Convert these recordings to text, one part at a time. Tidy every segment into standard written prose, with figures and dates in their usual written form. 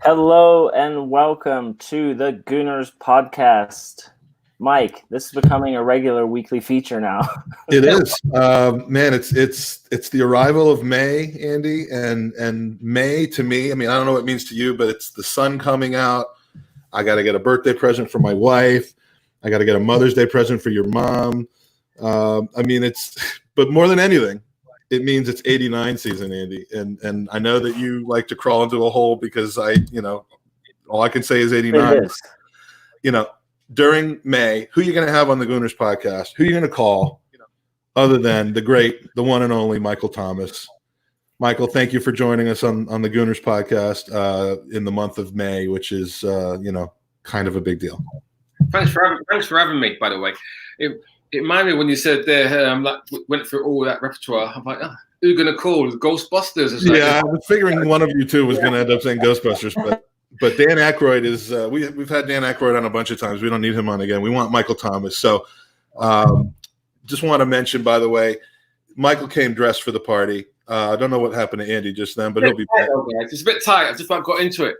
Hello and welcome to the Gooners Podcast. Mike, this is becoming a regular weekly feature now. It is, man. It's the arrival of May, Andy, and May to me. I mean, I don't know what it means to you, but it's the sun coming out. I got to get a birthday present for my wife. I got to get a Mother's Day present for your mom. But more than anything, it means it's 89 season, Andy. And I know that you like to crawl into a hole because all I can say is 89. During May, who are you going to have on the Gooners podcast? Who are you going to call other than the great, the one and only Mikel Thomas? Mikel, thank you for joining us on the Gooners podcast in the month of May, which is, kind of a big deal. Thanks for having me, by the way. It reminded me when you said there, went through all that repertoire. I'm like, who are you going to call? Ghostbusters? Yeah, I was figuring one of you two was going to end up saying Ghostbusters, but Dan Aykroyd is we've had Dan Aykroyd on a bunch of times. We don't need him on again. We want Mikel Thomas. So just want to mention, by the way, Mikel came dressed for the party. I don't know what happened to Andy just then, but he'll be back. It's a bit tight. I just about got into it.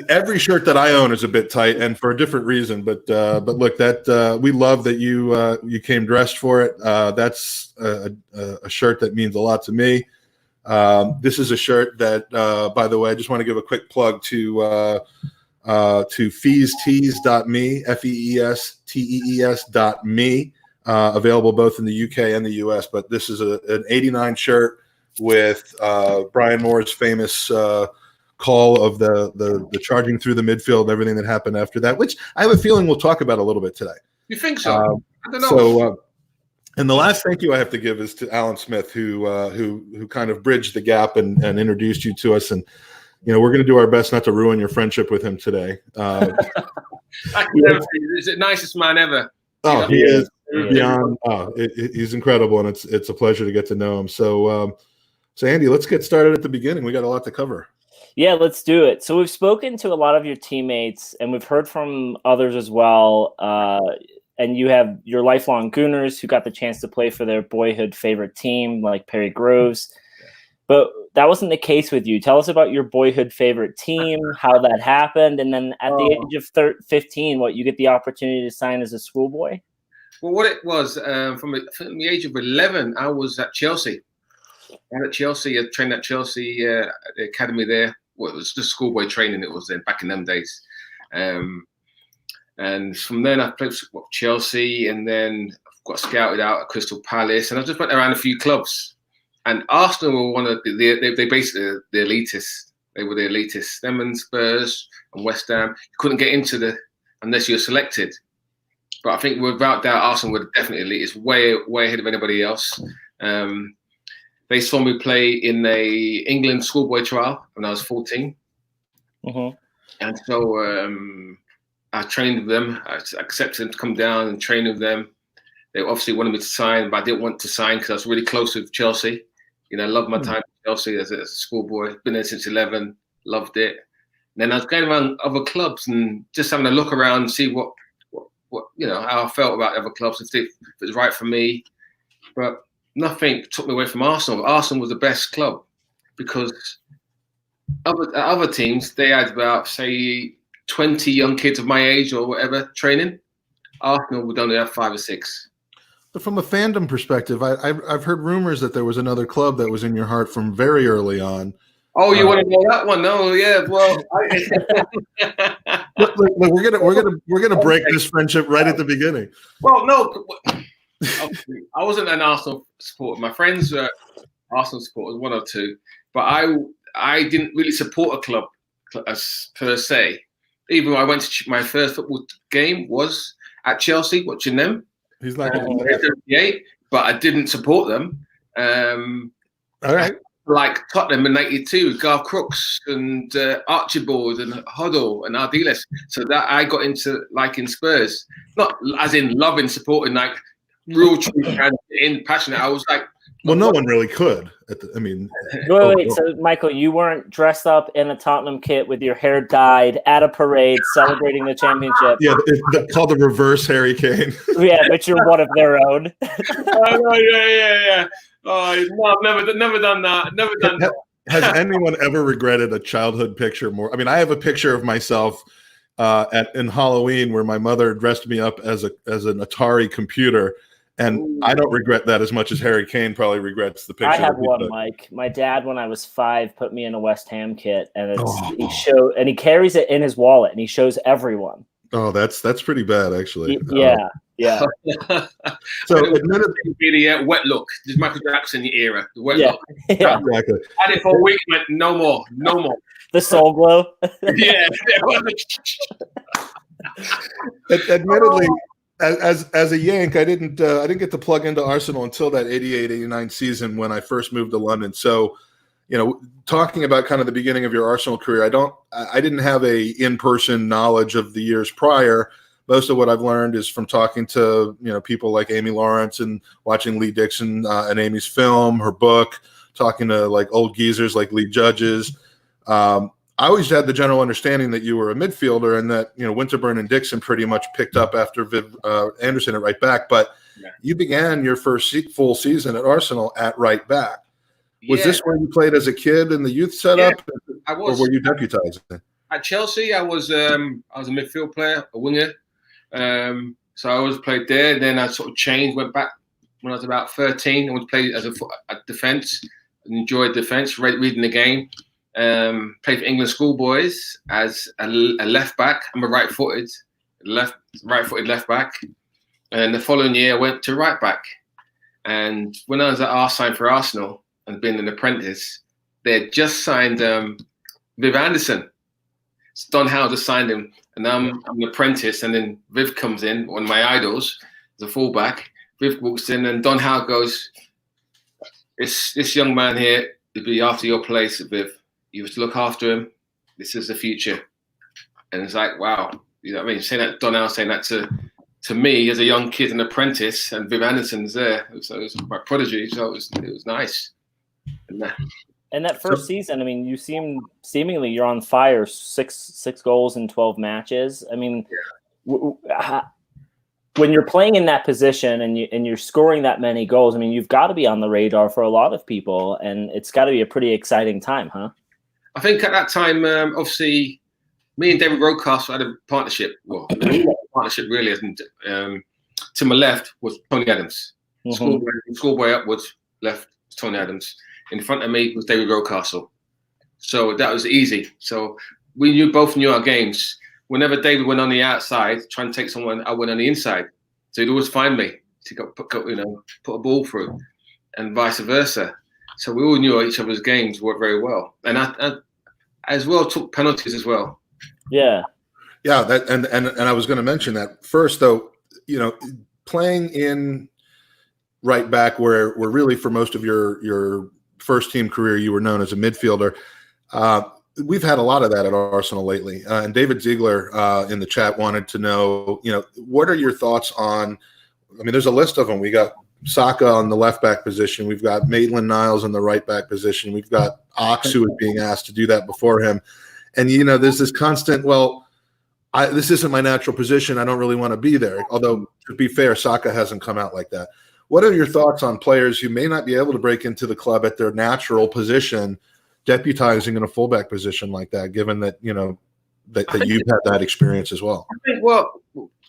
Every shirt that I own is a bit tight, and for a different reason. But look, that we love that you came dressed for it. That's a shirt that means a lot to me. This is a shirt that, by the way, I just want to give a quick plug to feestees.me, feestees.me, available both in the UK and the US. But this is an 89 shirt with Brian Moore's famous call of the charging through the midfield and everything that happened after that, which I have a feeling we'll talk about a little bit today. You think so? I don't know. So, and the last thank you I have to give is to Alan Smith, who kind of bridged the gap and introduced you to us. And we're going to do our best not to ruin your friendship with him today. He's the nicest man ever. Oh, he is beyond. He's incredible, and it's a pleasure to get to know him. So Andy, let's get started at the beginning. We got a lot to cover. Yeah, let's do it. So we've spoken to a lot of your teammates, and we've heard from others as well. And you have your lifelong Gooners who got the chance to play for their boyhood favorite team, like Perry Groves. But that wasn't the case with you. Tell us about your boyhood favorite team, how that happened, and then at the age of 15, you get the opportunity to sign as a schoolboy? Well, what it was, from the age of 11, I was at Chelsea. I trained at Chelsea, the academy there. Well, it was just schoolboy training. It was then back in them days. And from then I played for Chelsea, and then got scouted out at Crystal Palace, and I just went around a few clubs. And Arsenal were one of they basically the elitists. They were the elitists. Them and Spurs and West Ham. You couldn't get into unless you were selected. But I think without doubt, Arsenal were definitely elitists, way ahead of anybody else. They saw me play in a England schoolboy trial when I was 14. Mm-hmm. And so I trained with them. I accepted them to come down and train with them. They obviously wanted me to sign, but I didn't want to sign because I was really close with Chelsea. I loved my time at Chelsea as a schoolboy. Been there since 11, loved it. And then I was going around other clubs and just having a look around and see what how I felt about other clubs, if it was right for me. But nothing took me away from Arsenal. Arsenal was the best club because other teams, they had about, say, 20 young kids of my age or whatever training. Arsenal would only have 5 or 6. But from a fandom perspective, I've heard rumors that there was another club that was in your heart from very early on. Oh, you want to know that one? No, yeah. Well, look, we're gonna break this friendship right at the beginning. Well, no. I wasn't an Arsenal supporter. My friends were Arsenal supporters, one or two, but I didn't really support a club as per se. Even when I went to my first football game was at Chelsea, watching them. He's like, but I didn't support them. All right. Like Tottenham in '92, Garth Crooks and Archibald and Hoddle and Ardiles. So that I got into liking Spurs, not as in loving, supporting, like real true fans in passionate. I was like, well, no one really could. Wait. So, Mikel, you weren't dressed up in a Tottenham kit with your hair dyed at a parade celebrating the championship. Yeah, it's called the reverse Harry Kane. Yeah, but you're one of their own. Oh, yeah. Oh, no, I've never done that. Never done that. Has anyone ever regretted a childhood picture more? I mean, I have a picture of myself in Halloween where my mother dressed me up as an Atari computer, and I don't regret that as much as Harry Kane probably regrets the picture. I have one, Mike. My dad, when I was 5, put me in a West Ham kit, and he carries it in his wallet, and he shows everyone. Oh, that's pretty bad, actually. Yeah. So, admittedly, the wet look. This is Michael Jackson era. The wet look. Yeah. Exactly. Had it for a week, went no more. The soul glow. Yeah. Admittedly, as a Yank, I didn't get to plug into Arsenal until that 88-89 season when I first moved to London. So, talking about kind of the beginning of your Arsenal career, I didn't have a in-person knowledge of the years prior. Most of what I've learned is from talking to people like Amy Lawrence and watching Lee Dixon and Amy's film, her book, talking to like old geezers like Lee Judges. I always had the general understanding that you were a midfielder and that Winterburn and Dixon pretty much picked up after Viv Anderson at right back. But you began your first full season at Arsenal at right back. Was this where you played as a kid in the youth setup? Yeah, I was. Or were you deputizing? At Chelsea, I was a midfield player, a winger. So I always played there. Then I sort of changed, went back when I was about 13. I would play as a defence. Enjoyed defence, reading the game. Played for England schoolboys as a left back. I'm a right-footed left back. And the following year, I went to right back. And when I was at signed for Arsenal and been an apprentice, they had just signed Viv Anderson. Don Howe just signed him, and I'm an apprentice. And then Viv comes in, one of my idols, as a fullback. Viv walks in, and Don Howe goes, "It's this young man here to be after your place, Viv. You have to look after him. This is the future." And it's like, wow, you know what I mean? Saying that, Don Howe saying that to me as a young kid, an apprentice, and Viv Anderson's there. So it was my prodigy. So it was nice. And that first season, I mean, you seemingly you're on fire. Six goals in 12 matches. I mean, when you're playing in that position and you're scoring that many goals, I mean, you've got to be on the radar for a lot of people, and it's got to be a pretty exciting time, huh? I think at that time, obviously, me and David Rocastle had a partnership. Well, partnership really isn't. To my left was Tony Adams. Schoolboy upwards, left was Tony Adams. In front of me was David Rocastle. So that was easy. So we both knew our games. Whenever David went on the outside, trying to take someone, I went on the inside. So he'd always find me to put a ball through, and vice versa. So we all knew each other's games worked very well. And I as well took penalties as well. Yeah. Yeah, that and I was going to mention that first, though. Playing in right back, where really for most of your first team career you were known as a midfielder. We've had a lot of that at Arsenal lately. And David Ziegler in the chat wanted to know, what are your thoughts on? I mean, there's a list of them. We got Saka on the left back position. We've got Maitland-Niles on the right back position. We've got Ox, who is being asked to do that before him. And, there's this constant, this isn't my natural position. I don't really want to be there. Although, to be fair, Saka hasn't come out like that. What are your thoughts on players who may not be able to break into the club at their natural position, deputizing in a fullback position like that, given that, that you've had that experience as well? I think,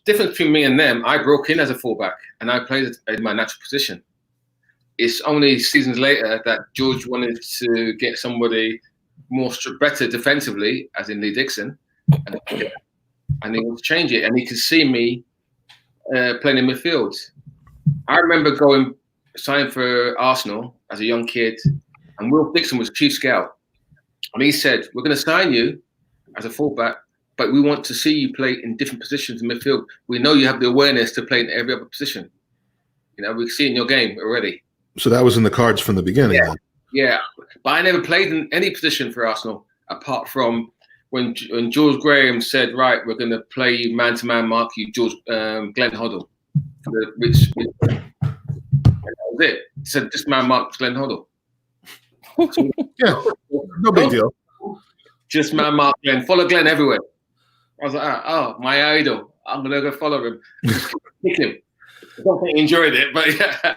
difference between me and them, I broke in as a fullback and I played in my natural position. It's only seasons later that George wanted to get somebody better defensively, as in Lee Dixon, and he wanted to change it. And he could see me playing in midfield. I remember signing for Arsenal as a young kid, and Will Dixon was chief scout. And he said, "We're going to sign you as a fullback, but we want to see you play in different positions in midfield. We know you have the awareness to play in every other position. We can see it in your game already." So that was in the cards from the beginning. Yeah. But I never played in any position for Arsenal apart from when George Graham said, "Right, we're going to play you man-to-man, mark you, Glenn Hoddle." Which that was it. He said, "This man marked Glenn Hoddle." Yeah, no big deal. Just man mark Glenn. Follow Glenn everywhere. I was like, "Oh, my idol. I'm gonna go follow him." Pick him. don't think he enjoyed it, but yeah.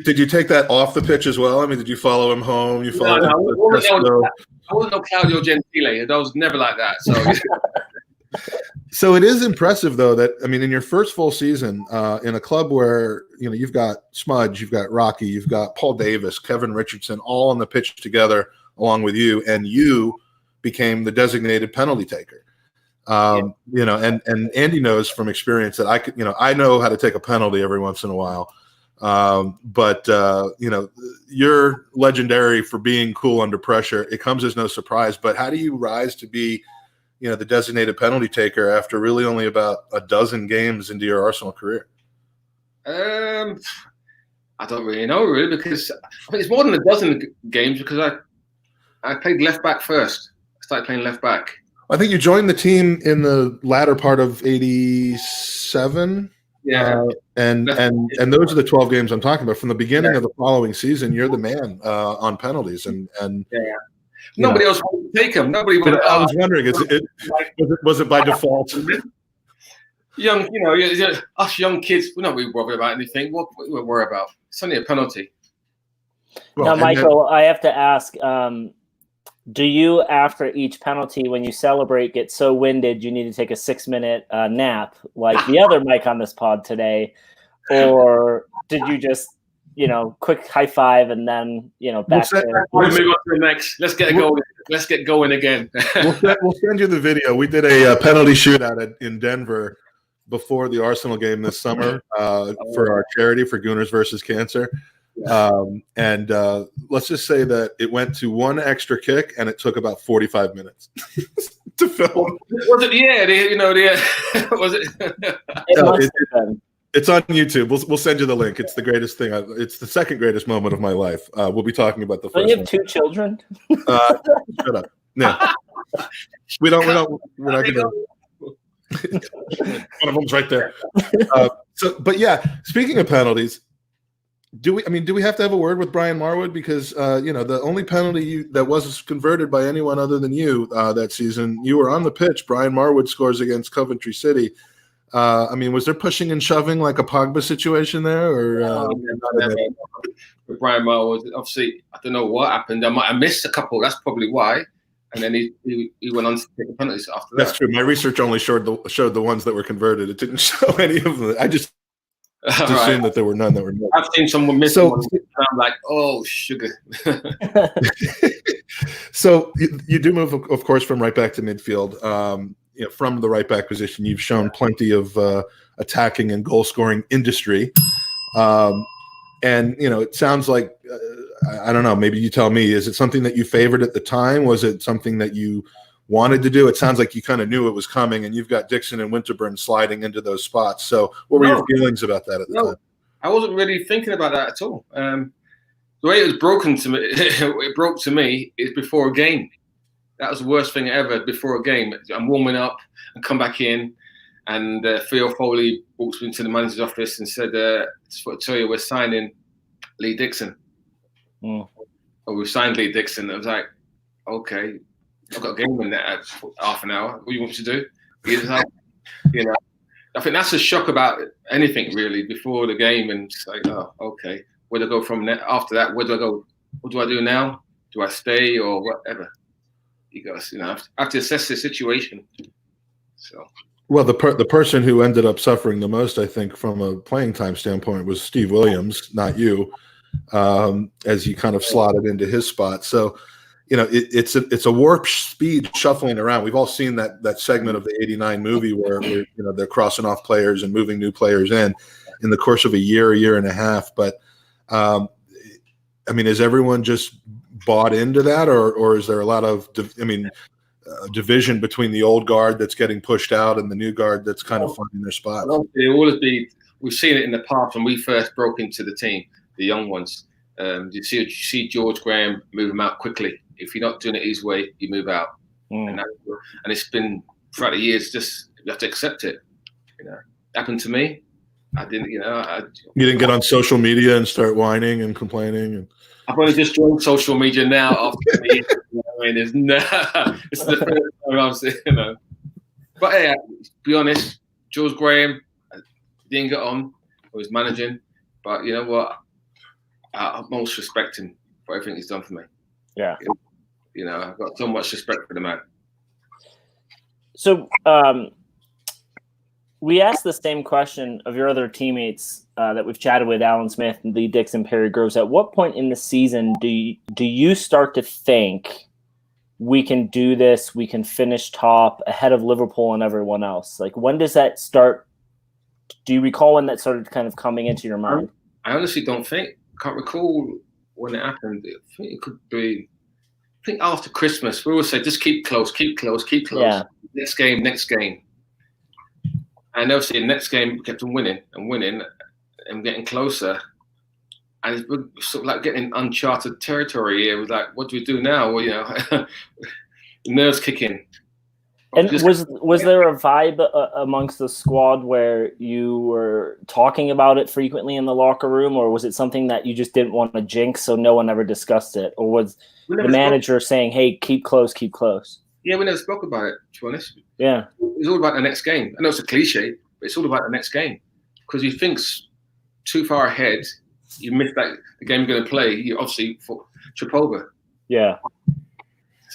Did you take that off the pitch as well? I mean, did you follow him home? You followed him I wasn't no Claudio Gentile. I was never like that. So. So it is impressive, though, that, I mean, in your first full season, in a club where, you've got Smudge, you've got Rocky, you've got Paul Davis, Kevin Richardson, all on the pitch together along with you, and you became the designated penalty taker. And Andy knows from experience that I know how to take a penalty every once in a while. But you're legendary for being cool under pressure. It comes as no surprise, but how do you rise to be, the designated penalty taker after really only about a dozen games into your Arsenal career? I don't really know, because I think it's more than a dozen games, because I played left back first. I started playing left back. I think you joined the team in the latter part of '87. Yeah. And those are the 12 games I'm talking about. From the beginning of the following season, you're the man on penalties. And nobody else wanted to take them. Nobody wanted. I was wondering, was it by default? Young, us young kids, we're not really worried about anything. What we worry about? It's only a penalty. Well, now, Michael, I have to ask, do you, after each penalty, when you celebrate, get so winded you need to take a 6-minute nap like the other Mike on this pod today? Or did you just, quick high five and then, back to we'll move on to the next. Let's get going. Let's get going again. We'll send you the video. We did a penalty shootout in Denver before the Arsenal game this summer for our charity for Gooners versus Cancer. And let's just say that it went to one extra kick and it took about 45 minutes to film. Was it was it? It's on YouTube. We'll send you the link. It's the greatest thing. It's the second greatest moment of my life. We'll be talking about the first one. You have 2 children? Shut up. No. We're not going to. One of them's right there. But yeah, speaking of penalties, do we have to have a word with Brian Marwood? Because the only penalty that was converted by anyone other than you that season, you were on the pitch. Brian Marwood scores against Coventry City. Was there pushing and shoving like a Pogba situation there, or with Brian Marwood? Obviously, I don't know what happened. I missed a couple. That's probably why. And then he went on to take the penalties after that. That's true. My research only showed the ones that were converted. It didn't show any of them. I just assumed that there were none that were missed. I've seen someone miss one, and I'm like, oh, sugar. So you do move, of course, from right back to midfield. From the right back position, you've shown plenty of attacking and goal scoring industry. It sounds like, I don't know, maybe you tell me, is it something that you favored at the time? Was it something that you wanted to do? It sounds like you kind of knew it was coming, and you've got Dixon and Winterburn sliding into those spots. So what were your feelings about that at the time? I wasn't really thinking about that at all. The way it was broken to me, it broke to me, is before a game. That was the worst thing ever, before a game. I'm warming up and come back in, and Theo Foley walks me into the manager's office and said, just want to tell you, we're signing Lee Dixon. Or we signed Lee Dixon. I was like, okay, I've got a game in that half an hour. What do you want me to do? He's like, I think that's a shock about anything really before the game, and it's like, oh, okay, where do I go from after that? Where do I go? What do I do now? Do I stay or whatever? You guys, I have to assess the situation. So, well, the person who ended up suffering the most, I think, from a playing time standpoint, was Steve Williams, not you, as you kind of slotted into his spot. So, it's a warp speed shuffling around. We've all seen that segment of the '89 movie where they're crossing off players and moving new players in the course of a year and a half. But is everyone just bought into that, or is there a lot of division between the old guard that's getting pushed out and the new guard that's kind of finding their spot? We've seen it in the past when we first broke into the team, the young ones. You see George Graham move them out quickly. If you're not doing it his way, you move out. And it's been throughout the years, just you have to accept it. Happened to me. I didn't. You didn't get on social media and start whining and complaining. And I've only just joined social media now after the years. It's the first time I've But hey, to be honest, George Graham didn't get on. or he's managing. But you know what? I most respect him for everything he's done for me. Yeah. You know, I've got so much respect for the man. So we asked the same question of your other teammates that we've chatted with, Alan Smith, Lee Dixon, Perry Groves. At what point in the season do you start to think we can do this, we can finish top ahead of Liverpool and everyone else? Like, when does that start? Do you recall when that started kind of coming into your mind? I honestly can't recall when it happened. I think it could be, I think after Christmas. We always say, just keep close, keep close, keep close. Yeah. Next game. And obviously, the next game, we kept on winning and getting closer. And it was sort of like getting uncharted territory here. It was like, what do we do now? Well, you know, nerves kicking. And was there a vibe amongst the squad where you were talking about it frequently in the locker room, or was it something that you just didn't want to jinx, so no one ever discussed it? Or was the manager saying, hey, keep close, keep close? Yeah, we never spoke about it, to be honest. Yeah. It's all about the next game. I know it's a cliche, but it's all about the next game. Because you think too far ahead, you miss the game you're going to play, you obviously trip over. Yeah.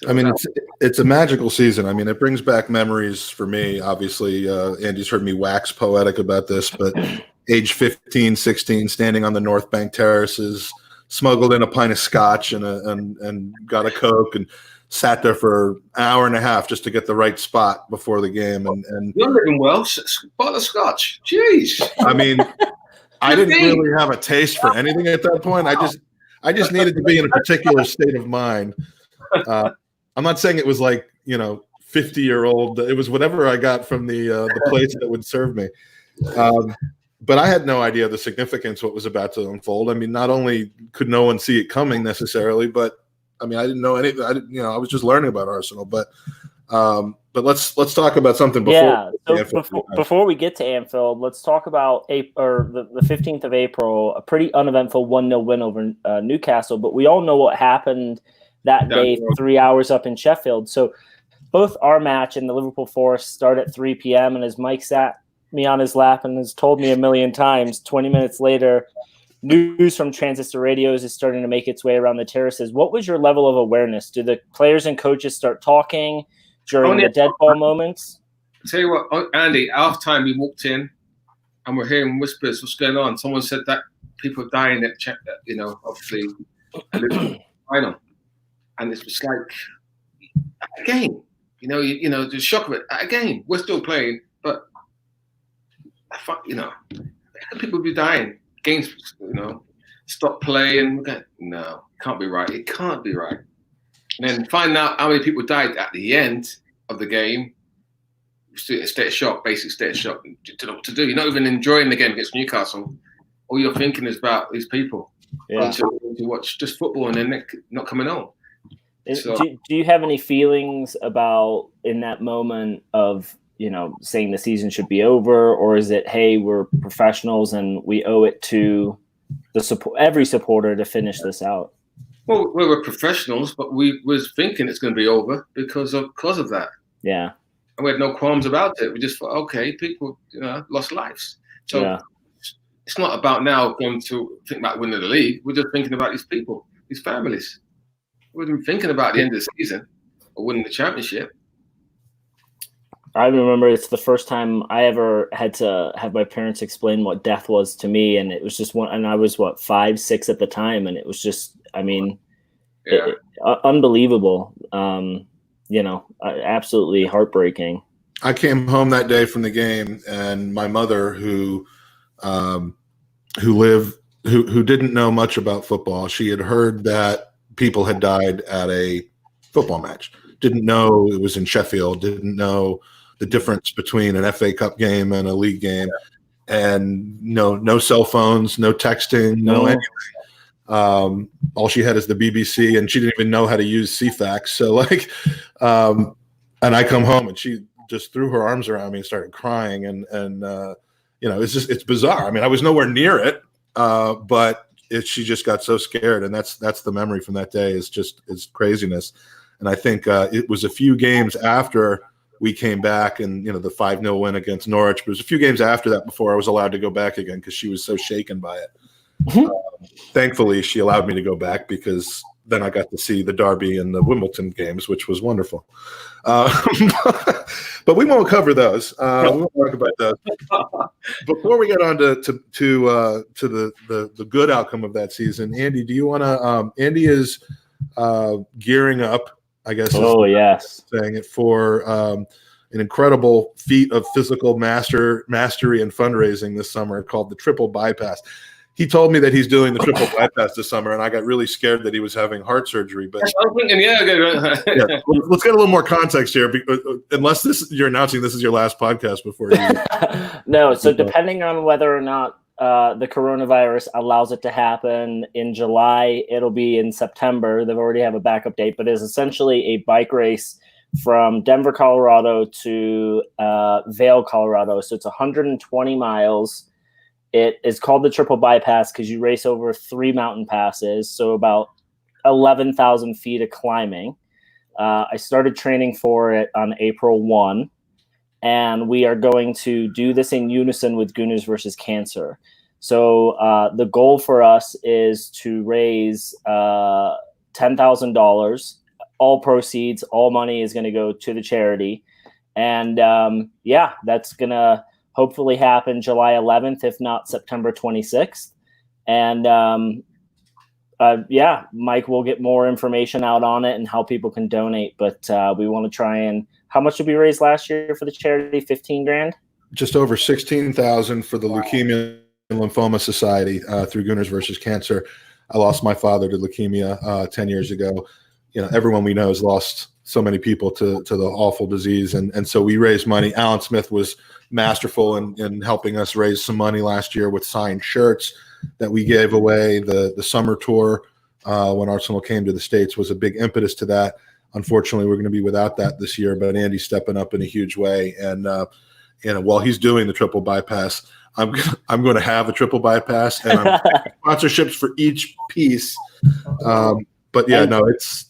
I mean, it's a magical season. I mean, it brings back memories for me. Obviously, Andy's heard me wax poetic about this, but age 15, 16, standing on the North Bank terraces, smuggled in a pint of scotch and got a Coke and sat there for an hour and a half just to get the right spot before the game. And you're living well. Bottle of scotch. Jeez. I mean, I didn't really have a taste for anything at that point. I just needed to be in a particular state of mind. I'm not saying it was like, 50-year-old. It was whatever I got from the place that would serve me. But I had no idea the significance of what was about to unfold. I mean, not only could no one see it coming necessarily, but I mean, I didn't know anything. I was just learning about Arsenal. But let's talk about something before. Yeah. So before we get to Anfield, let's talk about the 15th of April, a pretty uneventful 1-0 win over Newcastle. But we all know what happened that day, 3 hours up in Sheffield. So both our match and the Liverpool Forest start at 3 p.m. And as Mike sat me on his lap and has told me a million times, 20 minutes later, news from transistor radios is starting to make its way around the terraces. What was your level of awareness? Do the players and coaches start talking during the dead ball moments? I'll tell you what, Andy, half time we walked in and we're hearing whispers. What's going on? Someone said that people are dying at obviously, final. And it's just like, again, the shock of it. Again, we're still playing, but people be dying. Games, stop playing. No, can't be right. It can't be right. And then find out how many people died at the end of the game. State of shock, basic state of shock. You don't know what to do. You're not even enjoying the game against Newcastle. All you're thinking is about these people. Yeah. To watch just football and then not coming on. So, do you have any feelings about in that moment of saying the season should be over, or is it, hey, we're professionals and we owe it to every supporter to finish this out? Well, we were professionals, but we was thinking it's going to be over because of that. Yeah, and we had no qualms about it. We just thought, okay, people lost lives, so it's not about now going to think about winning the league. We're just thinking about these people, these families. We weren't thinking about the end of the season or winning the championship. I remember it's the first time I ever had to have my parents explain what death was to me. And it was just and I was 5, 6 at the time. And it was just, unbelievable. Absolutely heartbreaking. I came home that day from the game and my mother who didn't know much about football. She had heard that people had died at a football match. Didn't know it was in Sheffield. Didn't know the difference between an FA Cup game and a league game, and no cell phones, no texting, no anything. All she had is the BBC, and she didn't even know how to use CFAX. So and I come home and she just threw her arms around me and started crying, and it's bizarre. I mean, I was nowhere near it, but she just got so scared, and that's the memory from that day. Is craziness. And I think it was a few games after we came back and, the 5-0 win against Norwich. But it was a few games after that before I was allowed to go back again because she was so shaken by it. Thankfully, she allowed me to go back because then I got to see the Derby and the Wimbledon games, which was wonderful. But we won't cover those. We won't talk about those. Before we get on to the good outcome of that season, Andy, do you want to? Andy is gearing up, I guess. Oh, yes. Saying it for an incredible feat of physical mastery and fundraising this summer called the Triple Bypass. He told me that he's doing the Triple Bypass this summer, and I got really scared that he was having heart surgery. But I'm thinking, yeah, let's get a little more context here. Unless you're announcing this is your last podcast before you. No, so depending on whether or not the coronavirus allows it to happen in July, it'll be in September. They've already have a backup date, but it's essentially a bike race from Denver, Colorado to Vail, Colorado. So it's 120 miles. It is called the Triple Bypass because you race over 3 mountain passes, so about 11,000 feet of climbing. I started training for it on April 1, and we are going to do this in unison with Gooners versus Cancer. So the goal for us is to raise $10,000. All proceeds, all money is going to go to the charity. And that's going to hopefully happen July 11th, if not September 26th. And Mike will get more information out on it and how people can donate. But we want to try and, how much did we raise last year for the charity? 15 grand? Just over 16,000 for the Leukemia and Lymphoma Society through Gooners versus Cancer. I lost my father to leukemia 10 years ago. Everyone we know has lost so many people to the awful disease. And so we raised money. Alan Smith was masterful in helping us raise some money last year with signed shirts that we gave away. The summer tour when Arsenal came to the States was a big impetus to that. Unfortunately, we're going to be without that this year, but Andy's stepping up in a huge way. And while he's doing the Triple Bypass, I'm going to have a Triple Bypass, and I'm sponsorships for each piece. But yeah, no,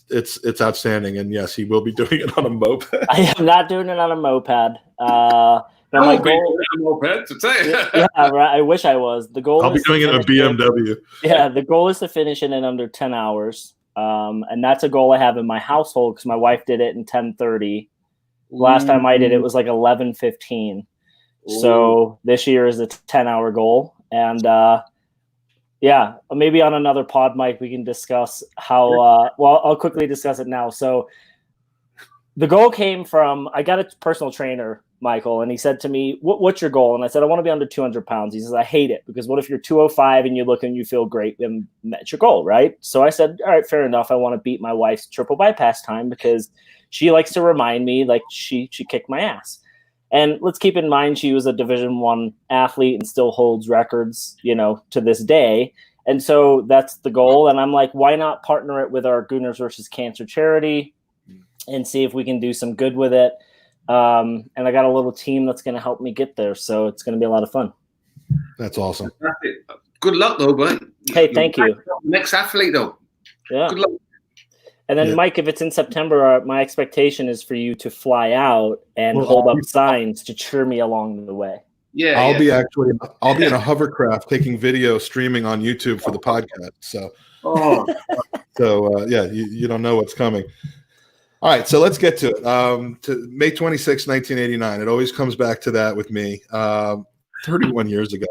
it's outstanding, and yes, he will be doing it on a moped. I am not doing it on a moped. But my goal, moped to say. Yeah, right. I wish I was. The goal. I'll be doing it in a BMW. Yeah, the goal is to finish it in under 10 hours, and that's a goal I have in my household because my wife did it in 10:30. Last time I did it was like 11:15. So this year is a 10-hour goal, and maybe on another pod, Mike, we can discuss how. I'll quickly discuss it now. So the goal came from, I got a personal trainer, Michael, and he said to me, what's your goal? And I said, I want to be under 200 pounds. He says, I hate it because what if you're 205 and you look and you feel great and met your goal, right? So I said, all right, fair enough. I want to beat my wife's Triple Bypass time because she likes to remind me like she kicked my ass. And let's keep in mind, she was a Division I athlete and still holds records, to this day. And so that's the goal. And I'm like, why not partner it with our Gooners versus Cancer charity and see if we can do some good with it. And I got a little team that's going to help me get there. So it's going to be a lot of fun. That's awesome. Good luck, though, bud. Hey, thank you. Next athlete, though. Yeah. Good luck. And then, Mike, if it's in September, my expectation is for you to fly out and hold up signs to cheer me along the way. Yeah, I'll be in a hovercraft taking video streaming on YouTube for the podcast. So, you don't know what's coming. All right, so let's get to it. To May 26, 1989. It always comes back to that with me. 31 years ago.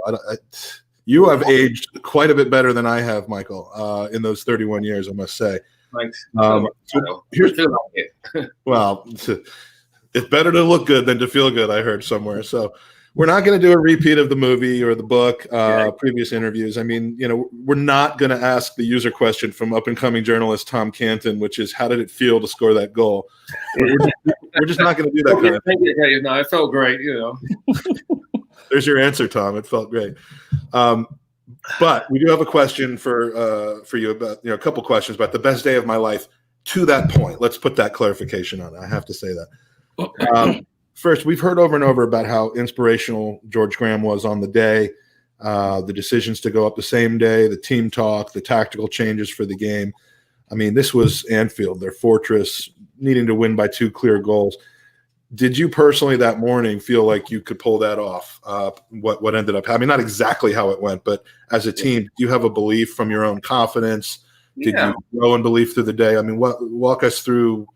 You have aged quite a bit better than I have, Michael, in those 31 years, I must say. Thanks. Well, it's better to look good than to feel good, I heard somewhere. So we're not going to do a repeat of the movie or the book, previous interviews. I mean, we're not going to ask the user question from up-and-coming journalist Tom Canton, which is, how did it feel to score that goal? We're just not going to do that kind of thing. No, it felt great, There's your answer, Tom. It felt great. But we do have a question for you about, a couple questions about the best day of my life to that point. Let's put that clarification on it. I have to say that. First, we've heard over and over about how inspirational George Graham was on the day, the decisions to go up the same day, the team talk, the tactical changes for the game. I mean, this was Anfield, their fortress, needing to win by 2 clear goals. Did you personally that morning feel like you could pull that off? What ended up happening? Not exactly how it went, but as a team, do you have a belief from your own confidence? Did you grow in belief through the day? I mean, walk us through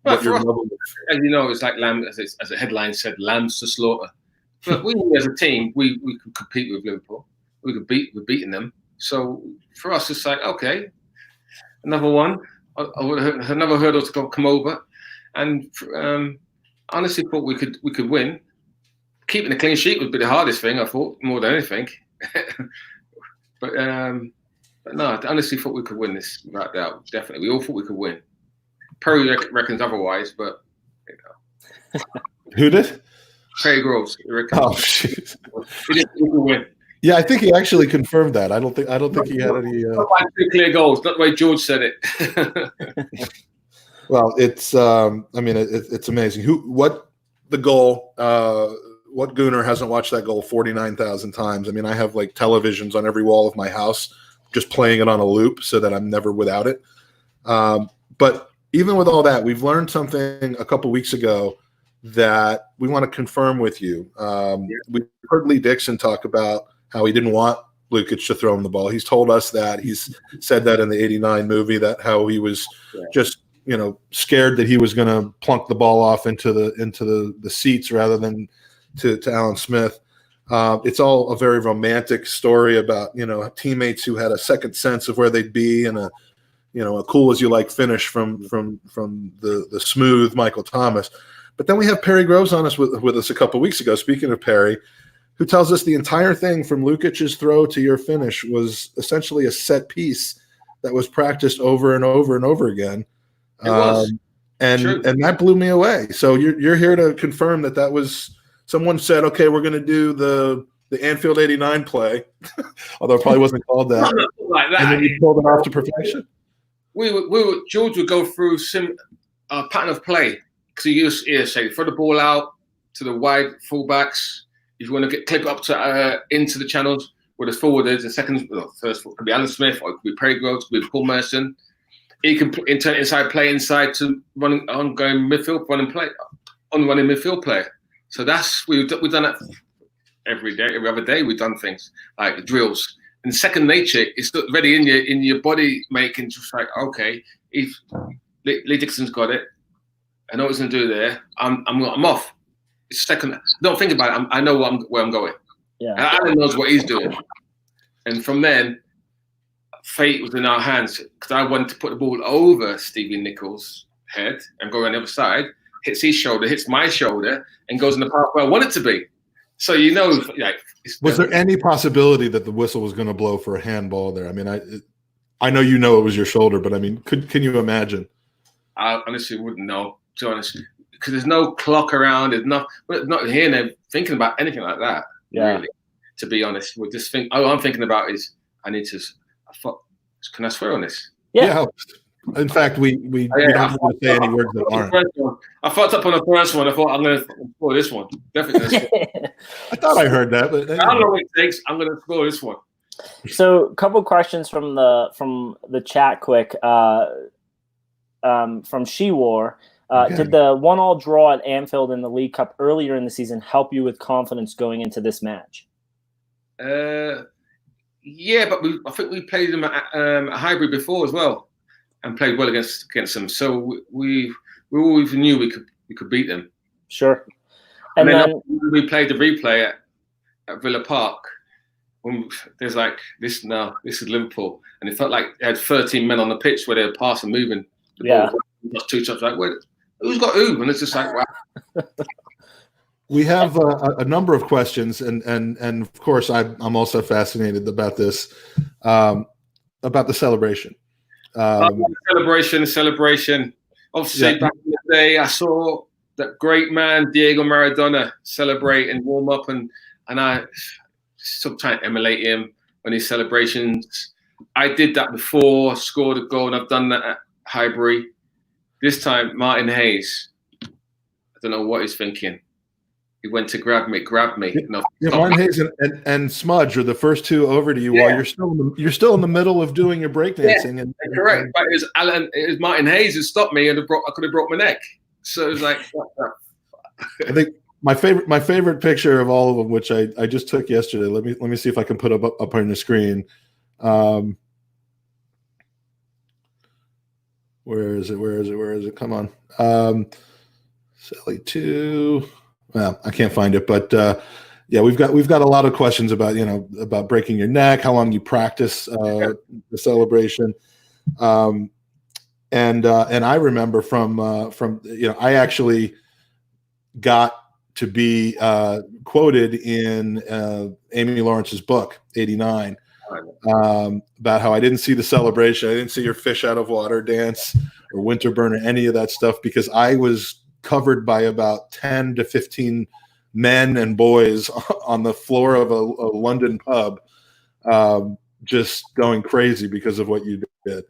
what your level is. As you know, it's like lamb, as the headline said, lambs to slaughter. But we as a team, we could compete with Liverpool. We're beating them. So for us, it's like, okay, another one, another hurdle to come over. And honestly thought we could win. Keeping a clean sheet would be the hardest thing, I thought, more than anything. but no, I honestly thought we could win this without doubt. Definitely, we all thought we could win. Perry reckons otherwise, but you know. Who did? Perry Groves. Oh shit! He didn't think we could win. Yeah, I think he actually confirmed that. I don't think he had any. Not by 2 clear goals. Not the way George said it. Well, it's it's amazing. What Gooner hasn't watched that goal 49,000 times? I mean, I have like televisions on every wall of my house, just playing it on a loop so that I'm never without it. But even with all that, we've learned something a couple weeks ago that we want to confirm with you. We heard Lee Dixon talk about how he didn't want Lukic to throw him the ball. He's told us that. He's said that in the '89 movie, that how he was just scared that he was going to plunk the ball off into the seats rather than to Alan Smith. It's all a very romantic story about teammates who had a second sense of where they'd be, and a cool as you like finish from the smooth Michael Thomas. But then we have Perry Groves on us with us a couple weeks ago. Speaking of Perry, who tells us the entire thing from Lukic's throw to your finish was essentially a set piece that was practiced over and over and over again. And that blew me away. So you're here to confirm that was someone said, okay, we're going to do the Enfield '89 play, although it probably wasn't called that. Like that. And then you pulled it off to perfection. George would go through a pattern of play, because he used to say throw the ball out to the wide fullbacks. If you want to clip it up to into the channels where the forwarders, the second, first could be Alan Smith, or it could be Perry Groves, could be Paul Merson. He can turn inside play inside to running ongoing midfield, running midfield player. So we've done that every day, every other day. We've done things like drills, and second nature is ready in your body making. Just like, okay, if Lee Dixon's got it, I know what he's gonna do there. I'm off. It's second. Don't think about it. I know where I'm going. Yeah. Alan knows what he's doing, and from then, fate was in our hands, because I wanted to put the ball over Stevie Nicholls' head and go on the other side. Hits his shoulder, hits my shoulder, and goes in the path where I want it to be. So was there any possibility that the whistle was going to blow for a handball there? I mean, I know it was your shoulder, but I mean, can you imagine? I honestly wouldn't know, to be honest, because there's no clock around. There's not here and there thinking about anything like that. Yeah. Really, to be honest, we just think. All I'm thinking about is can I swear on this? Yeah. In fact, we don't want to say any words that aren't. I fucked up on the first one. I thought I'm going to score this one. Definitely. I thought I heard that, but I don't know what it takes. I'm going to score this one. So, a couple questions from the chat. Quick, from She War. Did the 1-1 draw at Anfield in the League Cup earlier in the season help you with confidence going into this match? Yeah, but I think we played them at Highbury before as well, and played well against them. So we always knew we could beat them. Sure. And then we played the replay at Villa Park. When there's like this is Liverpool, and it felt like they had 13 men on the pitch where they were passing, moving. The ball was 2 times. Like, who's got who? And it's just like, wow. We have a number of questions, and of course, I'm also fascinated about this, about the celebration. Celebration. Obviously, back in the day, I saw that great man Diego Maradona celebrate and warm up, and I still trying to emulate him on his celebrations. I did that before, scored a goal, and I've done that at Highbury. This time, Martin Hayes, I don't know what he's thinking. He went to grab me. Martin Hayes and Smudge are the first two over to you while you're still in the middle of doing your breakdancing. And correct, but it was Martin Hayes who stopped me, and I could have broke my neck. So it was like, I think my favorite picture of all of them, which I just took yesterday. Let me see if I can put up on the screen. Where is it? Come on. Sally 2. Well, I can't find it, but yeah, we've got a lot of questions about about breaking your neck, how long you practice the celebration, and I remember from I actually got to be quoted in Amy Lawrence's book '89 about how I didn't see the celebration, I didn't see your fish out of water dance or winter burn or any of that stuff because I was covered by about 10 to 15 men and boys on the floor of a London pub, just going crazy because of what you did.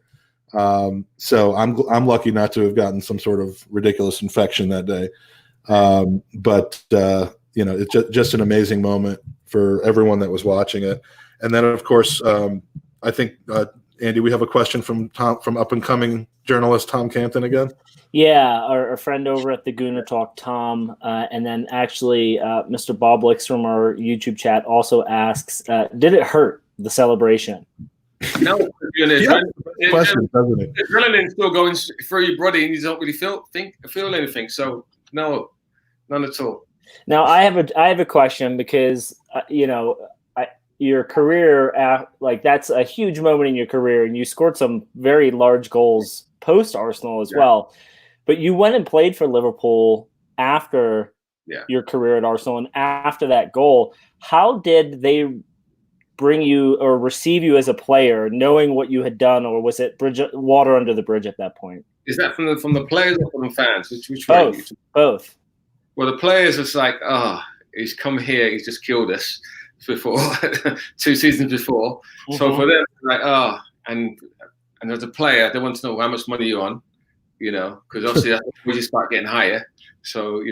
So I'm lucky not to have gotten some sort of ridiculous infection that day. But it's just an amazing moment for everyone that was watching it. And then, of course, I think, Andy, we have a question from up-and-coming journalist Tom Canton again. Yeah, our friend over at the Gooner Talk, Tom, and then actually Mr. Bob Licks from our YouTube chat also asks, did it hurt, the celebration? No, question, doesn't it? Adrenaline still going through your body, and you don't really feel anything. So no, none at all. Now I have a question because your career, that's a huge moment in your career, and you scored some very large goals post Arsenal as well. But you went and played for Liverpool after your career at Arsenal, and after that goal, how did they bring you or receive you as a player, knowing what you had done, or was it water under the bridge at that point? Is that from the players or from the fans? Which both? Both. Well, the players, it's like, he's come here, he's just killed us before 2 seasons before. Mm-hmm. So for them, like, and as a player, they want to know how much money you're on, because obviously that's when you start getting higher. So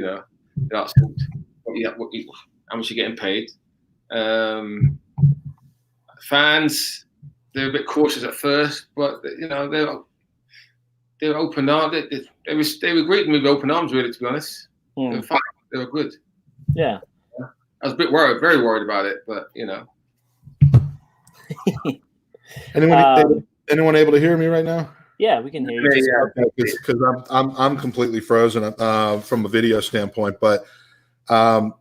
that's how much you're getting paid. Fans, they're a bit cautious at first, but they were open arms. They were greeting me with open arms, really, to be honest. They were good. Yeah. I was a bit worried, very worried about it, but Anyone able to hear me right now? Yeah, we can hear you. Because I'm completely frozen from a video standpoint. But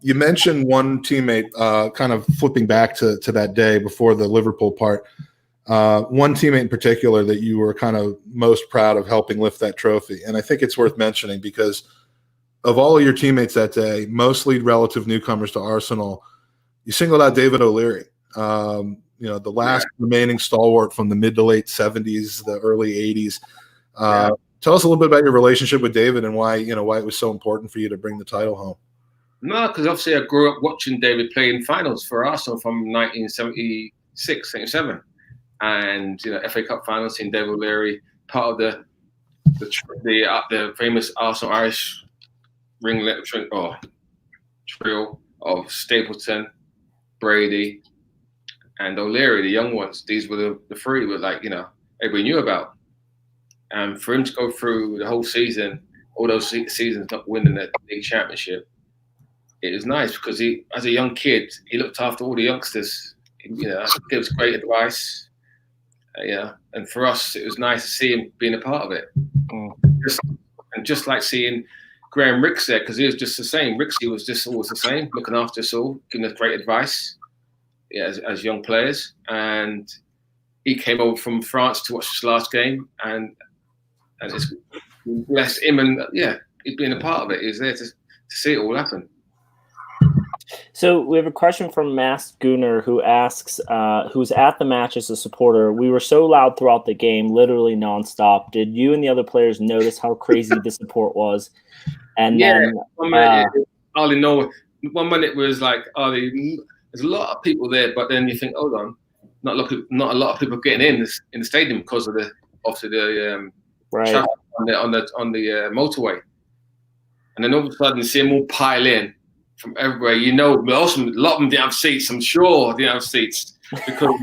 you mentioned one teammate, kind of flipping back to that day before the Liverpool part. One teammate in particular that you were kind of most proud of helping lift that trophy, and I think it's worth mentioning because of all of your teammates that day, mostly relative newcomers to Arsenal, you singled out David O'Leary. The last remaining stalwart from the mid to late 70s, the early 80s. Tell us a little bit about your relationship with David and why it was so important for you to bring the title home. No, because obviously I grew up watching David play in finals for Arsenal from 1976, 77. And, FA Cup finals, seeing David O'Leary, part of the famous Arsenal Irish ringlet trio of Stapleton, Brady, and O'Leary, the young ones. These were the three that everybody knew about. And for him to go through the whole season, all those seasons not winning the league championship, it was nice because he, as a young kid, he looked after all the youngsters. He gives great advice. And for us, it was nice to see him being a part of it. Just like seeing Graham Ricks there, because he was just the same. Rixie was just always the same, looking after us all, giving us great advice as young players. And he came over from France to watch this last game, and it's blessed him. And he's been a part of it. He's there to see it all happen. So we have a question from Masked Gooner who asks, who's at the match as a supporter, we were so loud throughout the game, literally nonstop. Did you and the other players notice how crazy the support was? And then, one minute it was like, there's a lot of people there, but then you think, hold on, not a lot of people getting in the stadium because of the traffic on the motorway. And then all of a sudden you see them all pile in from everywhere. Also, a lot of them didn't have seats. I'm sure they didn't have seats because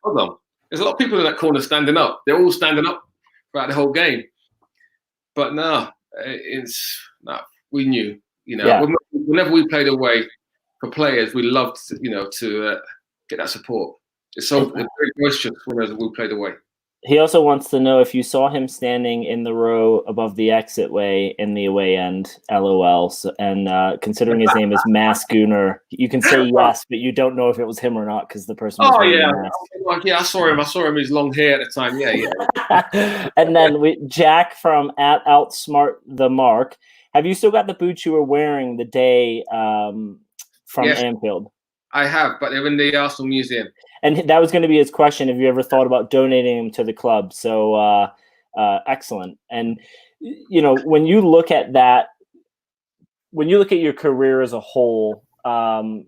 hold on, there's a lot of people in that corner standing up. They're all standing up throughout the whole game. But no, we knew, You know, whenever we played away for players, we loved, to get that support. It's so very boisterous whenever we played away. He also wants to know if you saw him standing in the row above the exit way in the away end, LOL. So, and considering his name is Mass Gooner, you can say yes, but you don't know if it was him or not because the person was wearing a mask. Yeah, I saw him. I saw him. His long hair at the time. Yeah. And then Jack from Outsmart the Mark. Have you still got the boots you were wearing the day from Enfield? I have, but they're in the Arsenal Museum. And that was going to be his question. Have you ever thought about donating them to the club? So excellent. And, when you look at that, when you look at your career as a whole, when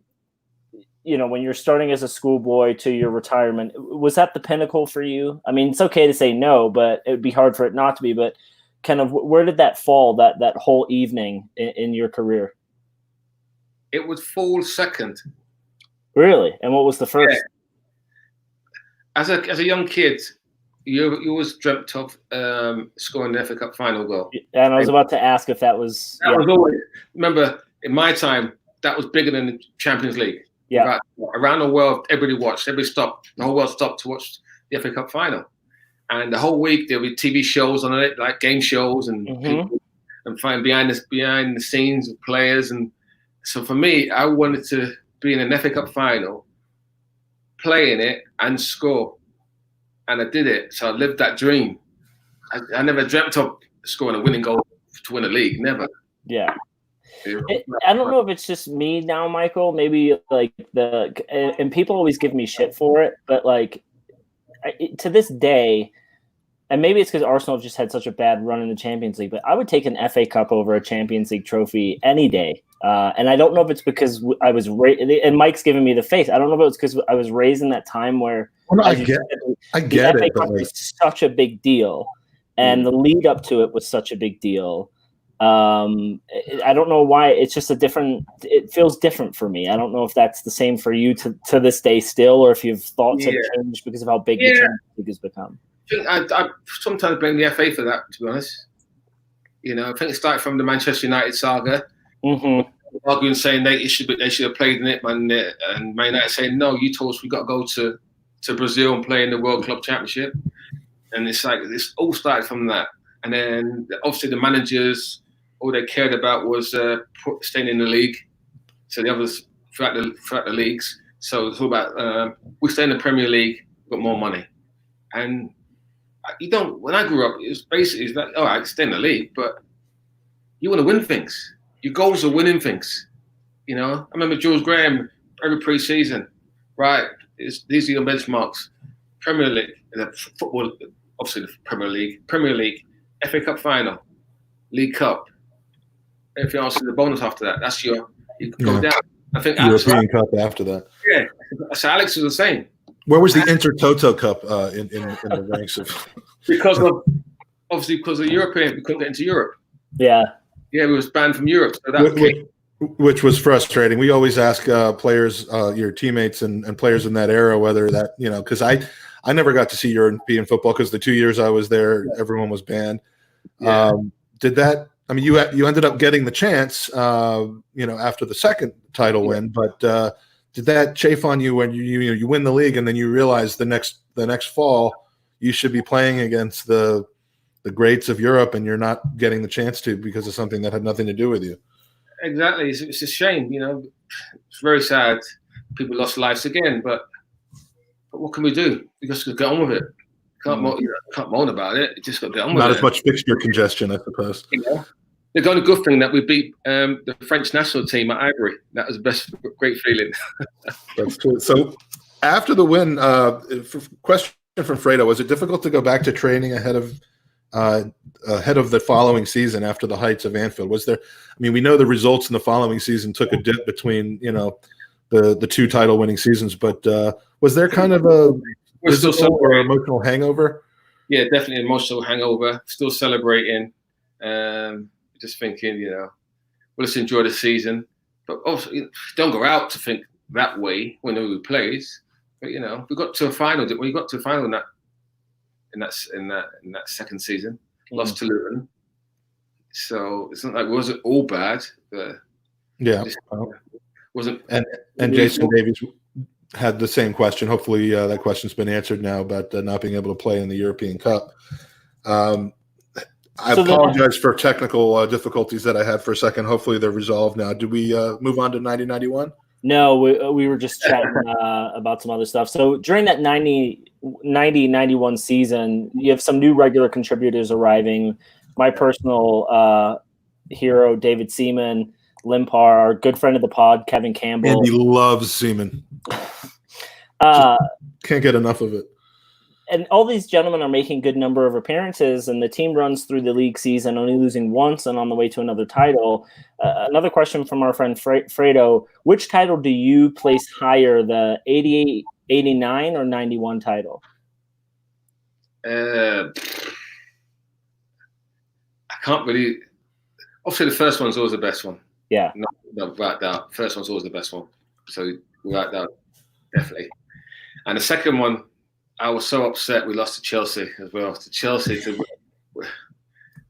you're starting as a schoolboy to your retirement, was that the pinnacle for you? I mean, it's okay to say no, but it would be hard for it not to be. But kind of where did that fall, that whole evening in your career? It would fall second. Really? And what was the first? Yeah. As a young kid, you always dreamt of scoring the FA Cup final goal. And I was about to ask if that was... That was always... Remember, in my time, that was bigger than the Champions League. Yeah. Around the world, everybody watched. Everybody stopped. The whole world stopped to watch the FA Cup final. And the whole week, there'll be TV shows on it, like game shows and people, and find behind the scenes of players. And so for me, I wanted to be in an FA Cup final, play in it and score, and I did it. So I lived that dream. I never dreamt of scoring a winning goal to win a league. Never. Yeah. I don't know if it's just me now, Michael. Maybe and people always give me shit for it, but to this day, and maybe it's because Arsenal just had such a bad run in the Champions League, but I would take an FA Cup over a Champions League trophy any day. And I don't know if it's because I was and Mike's giving me the face. I don't know if it's because I was raised in that time where I get the FA Cup was such a big deal, and the lead up to it was such a big deal. I don't know why. It's just it feels different for me. I don't know if that's the same for you to this day still, or if you've thoughts have changed because of how big the Champions League has become. I sometimes blame the FA for that, to be honest. I think it started from the Manchester United saga. Arguing saying they should have played in it, and Man United saying, no, you told us we got to go to Brazil and play in the World Club Championship. And it's like, this all started from that. And then obviously the managers, all they cared about was staying in the league. So the others throughout the leagues. So it's all about, we stay in the Premier League, we've got more money. And when I grew up, it's like, all right, stay in the league, but you want to win things. Your goals are winning things. I remember Jules Graham every pre-season, right? These are your benchmarks. Premier League, football, obviously the Premier League, FA Cup final, League Cup. Everything else is a bonus after that. That's you go down. I think European Cup after that. Yeah, so Alex was the same. Where was the Intertoto Cup in the ranks of? Because of European, we couldn't get into Europe. Yeah. Yeah, we was banned from Europe. So which was frustrating. We always ask players, your teammates and players in that era, whether that, because I never got to see European football because the 2 years I was there, everyone was banned. Yeah. Did that? I mean, you ended up getting the chance, after the second title win, but did that chafe on you when you win the league and then you realize the next fall you should be playing against the greats of Europe and you're not getting the chance to because of something that had nothing to do with you? Exactly. It's a shame, It's very sad. People lost lives again, but what can we do? We just got to get on with it. Can't moan about it. You just got to get on with it. Not as much fixture congestion, I suppose. The only good thing that we beat the French national team at Ivory. That was the best, great feeling. That's true. So after the win, question from Fredo: was it difficult to go back to training ahead of the following season after the heights of Anfield? Was there? I mean, we know the results in the following season took a dip between the two title winning seasons, but was there kind of a physical or emotional hangover? Yeah, definitely an emotional hangover. Still celebrating. Just thinking, let's enjoy the season. But also, don't go out to think that way when we plays. But we got to a final. We got to a final in that second season. Lost to Luton. So it's not like it wasn't all bad. But Yeah. Wasn't and Jason Davies had the same question. Hopefully that question's been answered now about not being able to play in the European Cup. I apologize for technical difficulties that I had for a second. Hopefully they're resolved now. Did we move on to 90-91? No, we were just chatting about some other stuff. So during that 90-91 season, you have some new regular contributors arriving. My personal hero, David Seaman, Limpar, our good friend of the pod, Kevin Campbell. And he loves Seaman. Can't get enough of it. And all these gentlemen are making a good number of appearances, and the team runs through the league season only losing once and on the way to another title. Another question from our friend Fredo. Which title do you place higher, the 88, 89, or 91 title? I can't really – obviously the first one's always the best one. Yeah. No, without doubt. First one's always the best one. So without doubt, definitely. And the second one, I was so upset we lost to Chelsea as well. To Chelsea,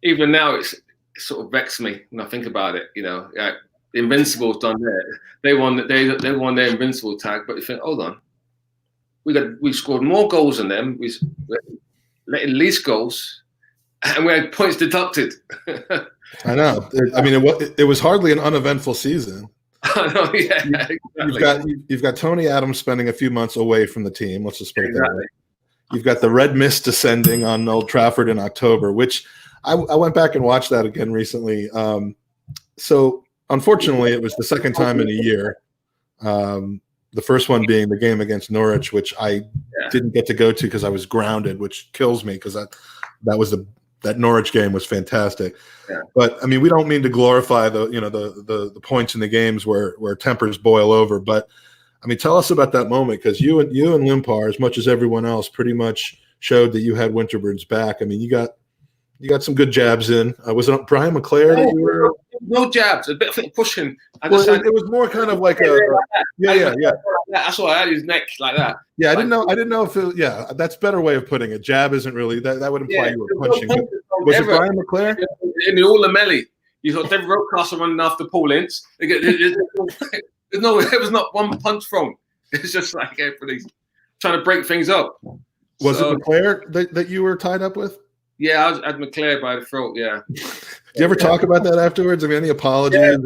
even now it sort of vexed me when I think about it. You know, like, the Invincibles done there. They won their Invincible tag, but you think, hold on, we scored more goals than them. We let in least goals, and we had points deducted. I know. I mean, it was hardly an uneventful season. I know, yeah. Exactly. You've got Tony Adams spending a few months away from the team. Let's just put it that way. You've got the Red Mist descending on Old Trafford in October, which I went back and watched that again recently. So unfortunately, it was the second time in a year. The first one being the game against Norwich, which I didn't get to go to because I was grounded, which kills me because that Norwich game was fantastic. Yeah. But I mean, we don't mean to glorify the points in the games where tempers boil over. But I mean, tell us about that moment, because you and Limpar, as much as everyone else, pretty much showed that you had Winterbird's back. I mean, you got some good jabs in. Was it Brian McClare that you were? No jabs, a bit of pushing. It was more kind of like yeah. That's why I had his neck like that. Yeah, I didn't know if it, that's a better way of putting it. Jab isn't really that would imply you were punching. Was it Brian McClare? In the All-Melee, you got David Roadcaster running after Paul Ince. There was not one punch from. It's just like everybody's trying to break things up. Was it McClare that you were tied up with? Yeah, I had McClare by the throat. Yeah. Did you ever talk about that afterwards? I mean, any apologies?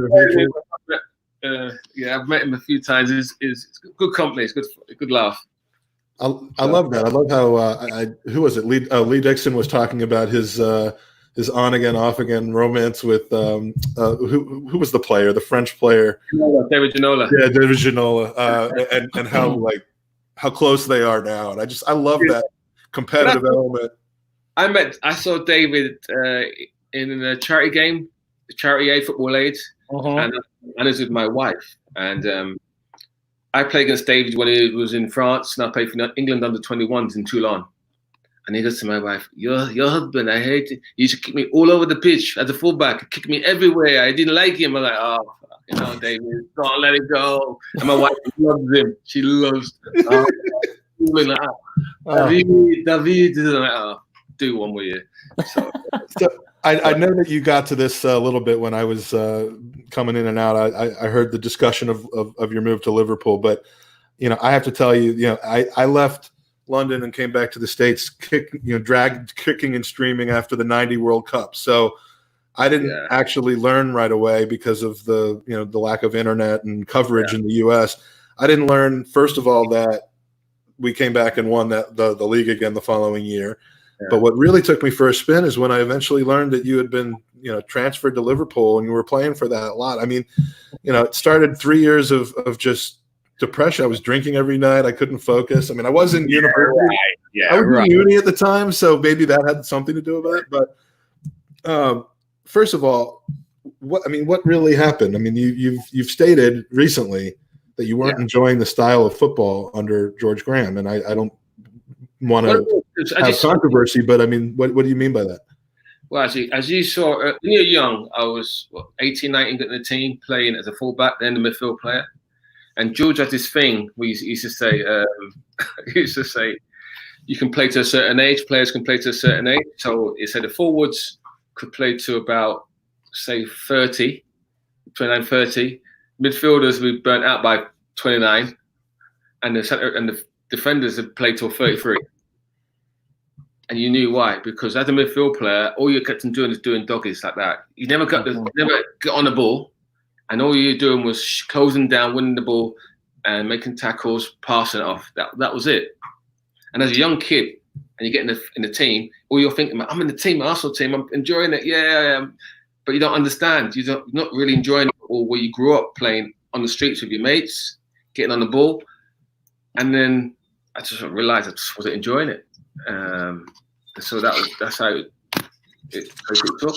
Yeah, I've met him a few times. It's good company. It's good laugh. I love that. I love how who was it? Lee Dixon was talking about his on again, off again romance with who was the player? The French player, David Ginola. Yeah, David Ginola, and how close they are now. And I love that competitive element. I saw David in a charity game, Charity Aid, Football Aid, and I was with my wife. And I played against David when he was in France, and I played for England under-21s in Toulon. And he goes to my wife, your husband, I hate it. He used to kick me all over the pitch as a fullback, kick me everywhere. I didn't like him. I'm like, David, don't let it go. And my wife loves him. She loves David. Do one with you. So I know that you got to this a little bit when I was coming in and out. I heard the discussion of your move to Liverpool, but I have to tell you, I left London and came back to the States, dragged kicking and streaming after the '90 World Cup. So I didn't actually learn right away because of the lack of internet and coverage in the U.S. I didn't learn, first of all, that we came back and won the league again the following year. Yeah. But what really took me for a spin is when I eventually learned that you had been, transferred to Liverpool and you were playing for that a lot. I mean, it started 3 years of just depression. I was drinking every night. I couldn't focus. I mean, I was in university. Right. I was in uni at the time, so maybe that had something to do with it. But first of all, what really happened? I mean, you've stated recently that you weren't enjoying the style of football under George Graham, and I don't want to have controversy, but I mean, what do you mean by that? Well, actually, as you saw, when you were young, I was 18, 19, getting the team, playing as a fullback, then the midfield player. And George had this thing we used to say, you can play to a certain age, players can play to a certain age. So he said the forwards could play to about, say, 30, 29, 30. Midfielders we burnt out by 29, and the center and the defenders had played till 33. And you knew why, because as a midfield player, all you kept on doing is doing doggies like that. You never got on the ball, and all you were doing was closing down, winning the ball, and making tackles, passing it off. That was it. And as a young kid, and you get in the team, all you're thinking, I'm in the team, Arsenal team, I'm enjoying it, yeah. But you don't understand. You're not really enjoying it, or where you grew up playing on the streets with your mates, getting on the ball, and then I just realised I just wasn't enjoying it. So that's how it took.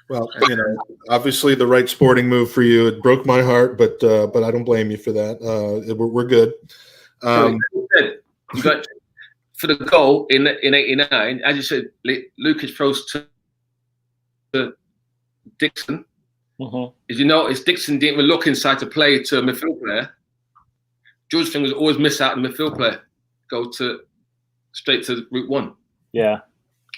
Well, obviously the right sporting move for you. It broke my heart, but I don't blame you for that. We're good. You got for the goal in '89, as you said, Lucas throws to Dixon. As you notice, Dixon didn't even look inside to play to a midfield player. George's thing was always miss out the midfield player, go straight to route one. Yeah.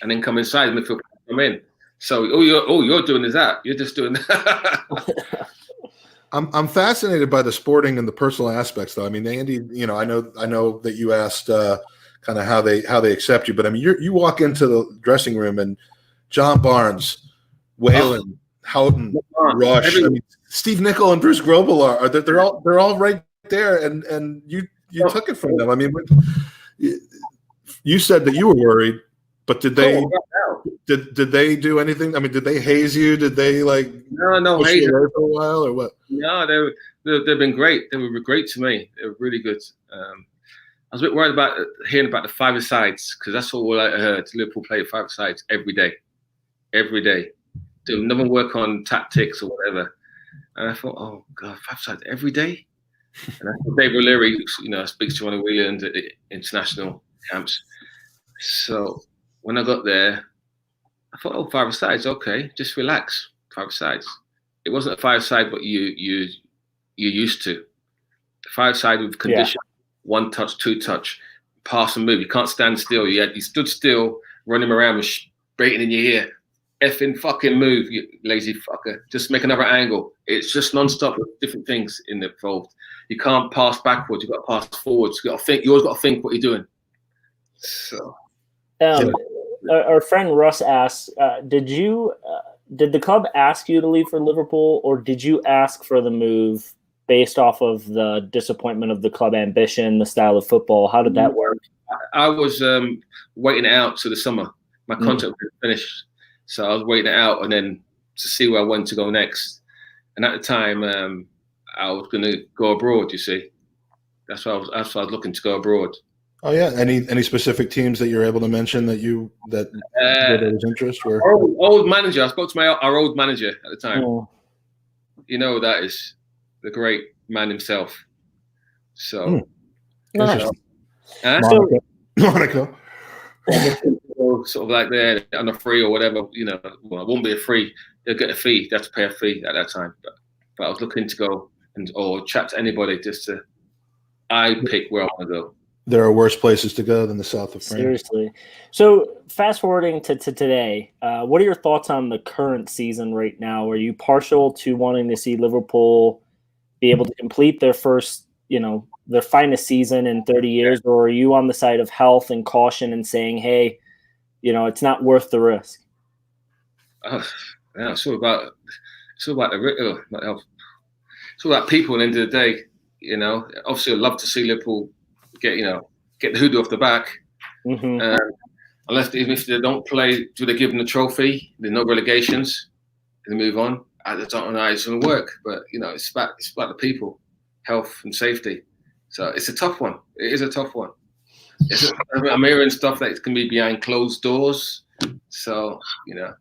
And then come inside the midfield player, come in. So all you're doing is that. You're just doing that. I'm fascinated by the sporting and the personal aspects, though. I mean, Andy, I know that you asked kind of how they accept you, but I mean, you walk into the dressing room and John Barnes, Whalen, Houghton, Rush, Steve Nicol and Bruce Grobel are they're all right there, and you took it from them. I mean, you said that you were worried, but did they do anything? I mean, did they haze you? Did they no haze you for a while or what? No, they've been great. They were great to me. They were really good. I was a bit worried about hearing about the five-a-sides, because that's all I heard. Liverpool play five-a-sides every day. They would never work on tactics or whatever. And I thought, oh God, five-a-sides every day? And I thought Dave OLeary, speaks to one of Wheeland at the international camps. So when I got there, I thought, oh, five-a-sides, okay, just relax, five-a-sides. It wasn't a five-a-side what you're used to. The five-a-side with condition, one touch, two touch, pass and move. You can't stand still. You stood still, running around with baiting in your ear. Effing fucking move, you lazy fucker. Just make another angle. It's just non-stop with different things involved. You can't pass backwards. You've got to pass forwards. You always got to think what you're doing. So, our friend Russ asks, did the club ask you to leave for Liverpool, or did you ask for the move based off of the disappointment of the club ambition, the style of football? How did that work? I was waiting it out to the summer. My contract was finished. So I was waiting it out, and then to see where I wanted to go next. And at the time, I was going to go abroad. You see, that's why I was looking to go abroad. Oh yeah, any specific teams that you're able to mention that there was interest? Or old manager. I spoke to our old manager at the time. Oh. That is the great man himself. So, Nice. Monaco. Sort of like there on a free or whatever, well, it won't be a free. They'll get a fee. They have to pay a fee at that time. But I was looking to go or chat to anybody just to pick where I want to go. There are worse places to go than the south of France. Seriously. So fast forwarding to today, what are your thoughts on the current season right now? Are you partial to wanting to see Liverpool be able to complete their first, their finest season in 30 years, or are you on the side of health and caution and saying, hey, it's not worth the risk? It's all about the not health. It's all about people. At the end of the day, obviously, I'd love to see Liverpool get the hoodoo off the back. Unless even if they don't play, do they give them the trophy? There's no relegations. They move on. I don't know how it's going to work, but it's about the people, health and safety. So it's a tough one. It is a tough one. I'm hearing stuff that can be behind closed doors. So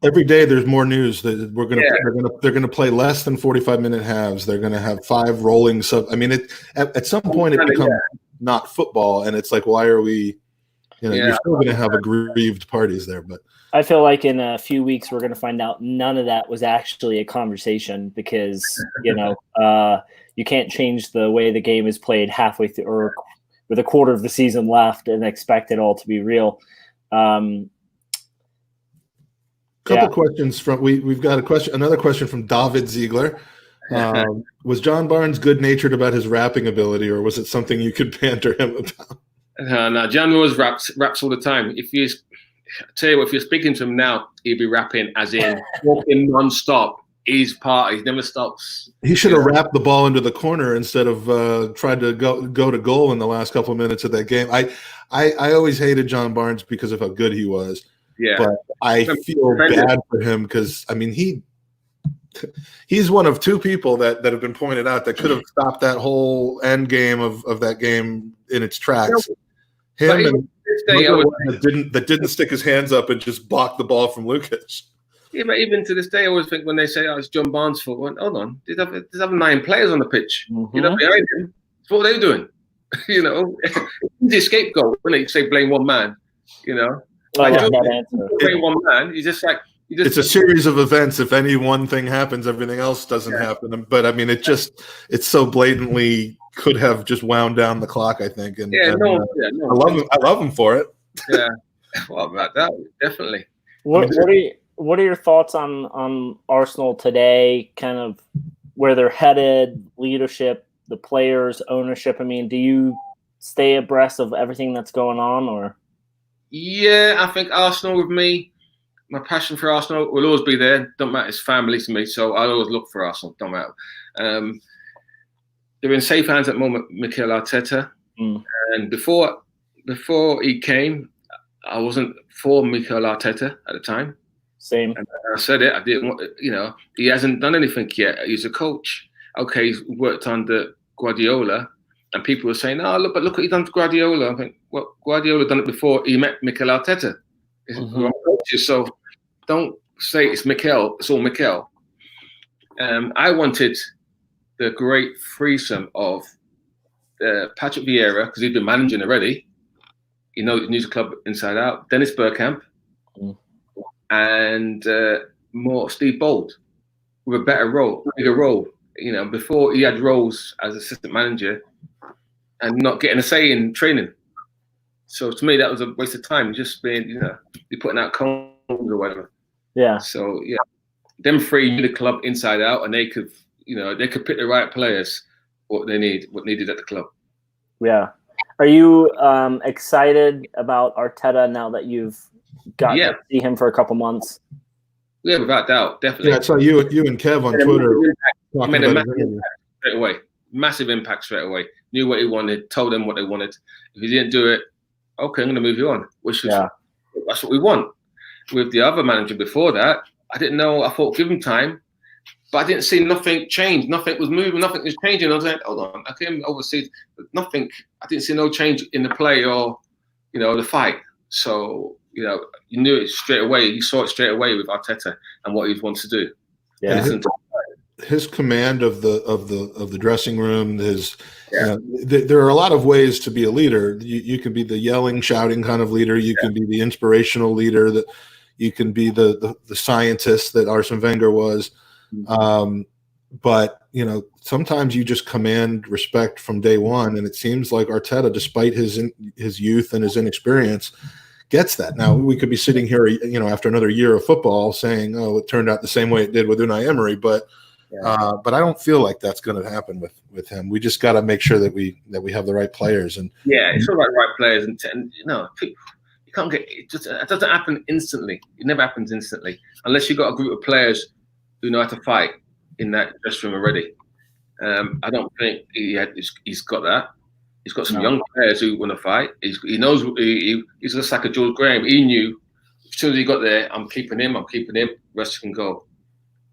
every day there's more news that they're gonna play less than 45-minute halves. They're gonna have 5 rolling sub. I mean, at some point it becomes not football, and it's like, why are we? You're still gonna have aggrieved parties there, but I feel like in a few weeks we're gonna find out none of that was actually a conversation, because you can't change the way the game is played halfway through or with a quarter of the season left and expect it all to be real. Couple questions from we've got another question from David Ziegler. Was John Barnes good-natured about his rapping ability, or was it something you could banter him about? No, John always raps all the time. If you're speaking to him now, he'd be rapping as in walking non-stop. He's he never stops. He should have wrapped the ball into the corner instead of tried to go to goal in the last couple of minutes of that game. I always hated John Barnes because of how good he was. Yeah, but I feel bad for him because I mean he's one of two people that have been pointed out that could have stopped that whole end game of that game in its tracks. Him and that didn't stick his hands up and just block the ball from Lucas. Yeah, but even to this day, I always think when they say, "Oh, it's John Barnes' fault," well, hold on, there's other 9 players on the pitch. Mm-hmm. Behind him. So what are they doing? He's the scapegoat when they say blame one man. Blame one man. It's a series of events. If any one thing happens, everything else doesn't happen. But I mean, it's so blatantly could have just wound down the clock, I think. And I love him for it. Yeah, well, about that, definitely. What are your thoughts on Arsenal today? Kind of where they're headed, leadership, the players, ownership. I mean, do you stay abreast of everything that's going on, or? Yeah, I think Arsenal with me, my passion for Arsenal will always be there. Don't matter, it's family to me, so I'll always look for Arsenal. Don't matter. They're in safe hands at the moment, Mikel Arteta. And before he came, I wasn't for Mikel Arteta at the time. Same. And I said it. I didn't want. He hasn't done anything yet. He's a coach. Okay, he's worked under Guardiola, and people were saying, "Oh, look what he's done to Guardiola." I think, well, Guardiola done it before he met Mikel Arteta. Coaches, so don't say it's Mikel. It's all Mikel. I wanted the great threesome of Patrick Vieira, because he'd been managing already. He knows the club inside out. Dennis Bergkamp. And more Steve Bold with a bigger role. Before he had roles as assistant manager and not getting a say in training. So to me, that was a waste of time. Just being, you're putting out cones or whatever. Yeah. So yeah, them 3 knew the club inside out, and they could pick the right players what needed at the club. Yeah. Are you excited about Arteta now that you've got to see him for a couple months? Yeah, without doubt, definitely. Yeah, I saw you and Kev on Twitter. He made a massive impact straight away. Knew what he wanted, told them what they wanted. If he didn't do it, okay, I'm going to move you on. That's what we want. With the other manager before that, I didn't know. I thought give him time, but I didn't see nothing change. Nothing was moving. Nothing was changing. I was like, hold on, I came overseas, but nothing. I didn't see no change in the play or the fight. So. You knew it straight away. You saw it straight away with Arteta and what he wants to do. Yeah, his command of the dressing room. There are a lot of ways to be a leader. You can be the yelling, shouting kind of leader. You can be the inspirational leader. That you can be the scientist that Arsene Wenger was. But sometimes you just command respect from day one, and it seems like Arteta, despite his youth and his inexperience, gets that. Now we could be sitting here, after another year of football, saying, "Oh, it turned out the same way it did with Unai Emery," but I don't feel like that's going to happen with him. We just got to make sure that we have the right players. And it's all about right players, and you can't get it. It doesn't happen instantly. It never happens instantly unless you've got a group of players who know how to fight in that dressing room already. I don't think he's got that. He's got some young players who want to fight. He knows he's just like a George Graham. He knew as soon as he got there, I'm keeping him. Rest can go.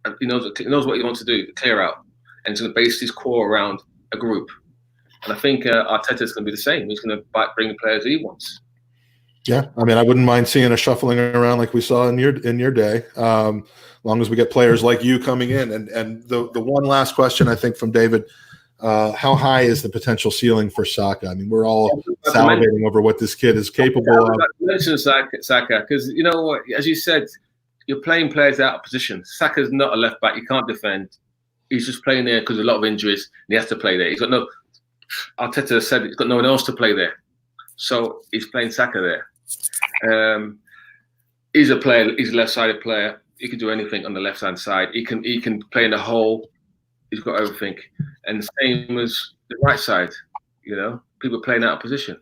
And he knows what he wants to do, clear out. And he's going to base his core around a group. And I think Arteta's going to be the same. He's going to bring the players he wants. Yeah, I mean, I wouldn't mind seeing a shuffling around like we saw in your day, long as we get players like you coming in. And the one last question, I think, from David. How high is the potential ceiling for Saka? I mean, we're all salivating over what this kid is capable of. Mention Saka, because you know what? As you said, you're playing players out of position. Saka's not a left back. He can't defend. He's just playing there because of a lot of injuries, and he has to play there. Arteta said he's got no one else to play there, so he's playing Saka there. He's a player. He's a left-sided player. He can do anything on the left-hand side. He can play in the hole. He's got everything. And the same as the right side, people playing out of position.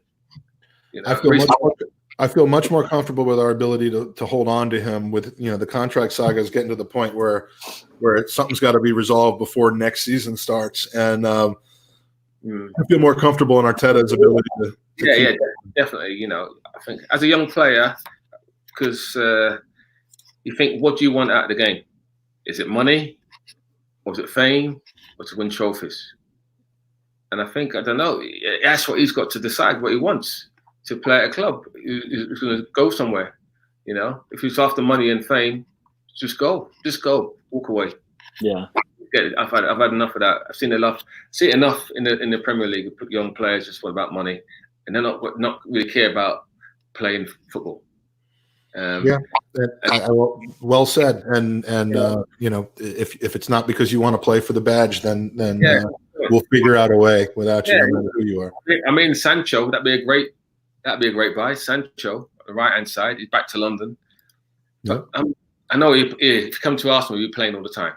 I feel much more comfortable with our ability to hold on to him with, the contract saga is getting to the point where something's got to be resolved before next season starts. And I feel more comfortable in Arteta's ability to definitely. I think as a young player, because you think, what do you want out of the game? Is it money? Or is it fame? Or to win trophies? And I think, I don't know, that's what he's got to decide, what he wants. To play at a club, he's going to go somewhere. If he's after money and fame, just go, walk away. Yeah, I've had enough of that. I've seen enough in the Premier League. Young players just about money, and they're not really care about playing football. Well said. And if it's not because you want to play for the badge, then we'll figure out a way without you knowing who you are. I mean, Sancho, that'd be a great buy. Sancho, the right-hand side, he's back to London. Yep. I know if you come to Arsenal, you're playing all the time.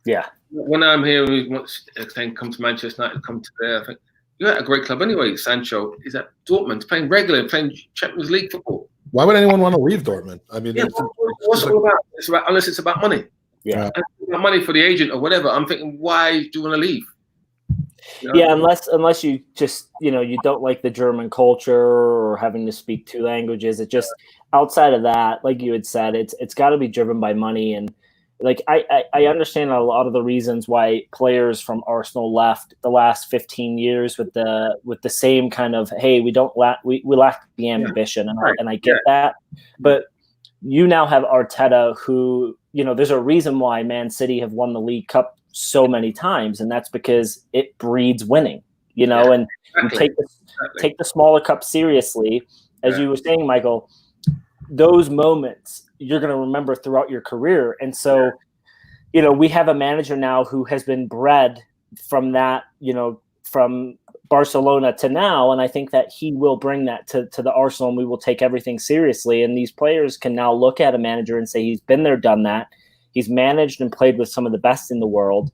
Yeah. When I'm here, we want to come to Manchester United, come to there. I think you're at a great club anyway. Sancho is at Dortmund, playing regular, playing Champions League football. Why would anyone want to leave Dortmund? I mean, what's it all about? It's about, unless it's about money. Yeah. And it's about money for the agent or whatever. I'm thinking, why do you want to leave? Yeah, unless you just, you don't like the German culture or having to speak two languages. It just, outside of that, like you had said, it's got to be driven by money. And like I understand a lot of the reasons why players from Arsenal left the last 15 years with the same kind of, hey, we lack the ambition, and I get that. But you now have Arteta, who, there's a reason why Man City have won the League Cup so many times, and that's because it breeds winning, and exactly. Take the smaller cup seriously. As you were saying, Michael, those moments you're going to remember throughout your career. And so, we have a manager now who has been bred from that, from Barcelona to now. And I think that he will bring that to the Arsenal, and we will take everything seriously. And these players can now look at a manager and say, he's been there, done that. He's managed and played with some of the best in the world.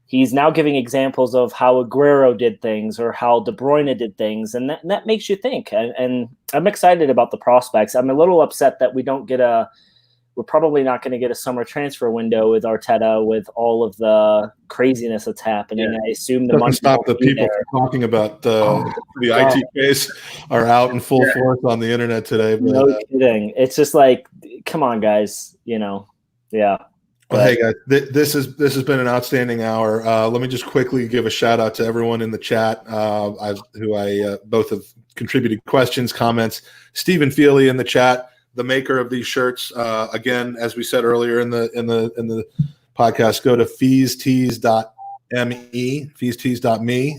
He's now giving examples of how Aguero did things or how De Bruyne did things. And that makes you think. And I'm excited about the prospects. I'm a little upset that we're probably not going to get a summer transfer window with Arteta with all of the craziness that's happening. I assume the money stop the people from talking about the IT case are out in full force on the internet today. But, no kidding. It's just like, come on, guys, yeah. Well, hey guys, this has been an outstanding hour. Let me just quickly give a shout out to everyone in the chat who I both have contributed questions, comments. Stephen Feely in the chat, the maker of these shirts. Again, as we said earlier in the podcast, go to feestees.me,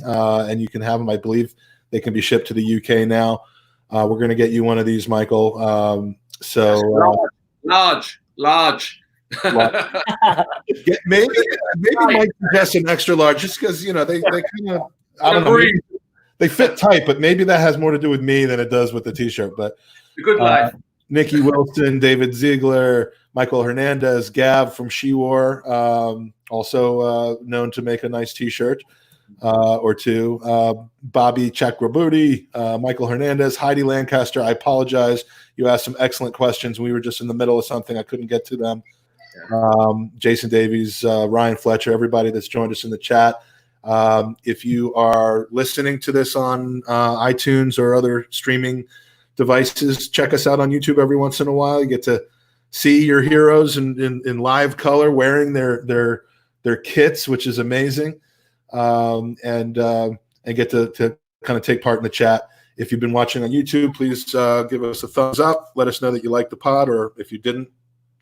and you can have them. I believe they can be shipped to the UK now. We're going to get you one of these, Michael. Large. maybe Mike suggests an extra large just because they kind of, I don't know, they fit tight, but maybe that has more to do with me than it does with the t-shirt. But the good life. Nikki Wilson, David Ziegler, Michael Hernandez, Gav from She-War, also known to make a nice t-shirt or two. Bobby Chakraborty, Michael Hernandez, Heidi Lancaster. I apologize. You asked some excellent questions. We were just in the middle of something. I couldn't get to them. Jason Davies, Ryan Fletcher, everybody that's joined us in the chat. If you are listening to this on iTunes or other streaming devices, check us out on YouTube every once in a while. You get to see your heroes in live color wearing their kits, which is amazing, and get to kind of take part in the chat. If you've been watching on YouTube, please give us a thumbs up. Let us know that you liked the pod, or if you didn't,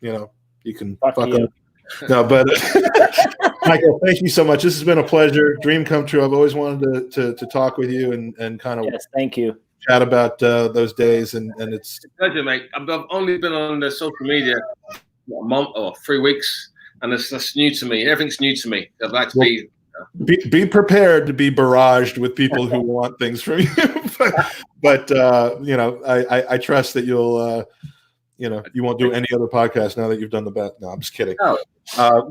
you can fuck up. No, but Michael, thank you so much. This has been a pleasure. Dream come true. I've always wanted to talk with you and kind of thank you. Chat about those days, and it's a pleasure, mate. I've only been on the social media a month or 3 weeks, and that's new to me. Everything's new to me. I'd like to be prepared to be barraged with people who want things from you, but I trust that you won't do any other podcast now that you've done the bet. No, I'm just kidding. Oh.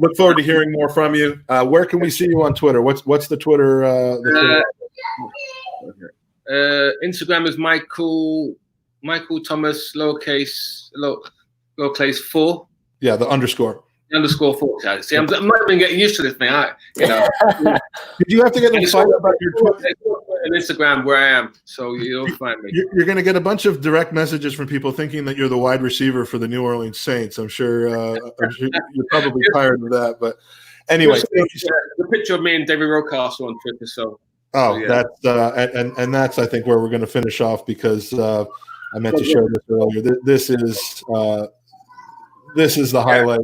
Look forward to hearing more from you. Where can we see you on Twitter? What's the Twitter? Instagram is Michael Thomas lowercase 4. Yeah, the underscore. The underscore 4. See, I'm not even getting used to this thing. Did you have to get them fired about your Twitter? And Instagram where I am, so you'll find me. You're going to get a bunch of direct messages from people thinking that you're the wide receiver for the New Orleans Saints. I'm sure you're probably tired of that, but anyway. The picture of me and David Rocastle on Twitter. That's and that's I think where we're going to finish off because I meant to share this earlier. This is the highlight.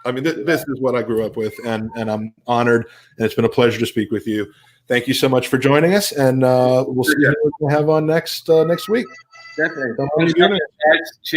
I mean, this is what I grew up with, and I'm honored, and it's been a pleasure to speak with you. Thank you so much for joining us, and we'll see what we have on next week. Definitely.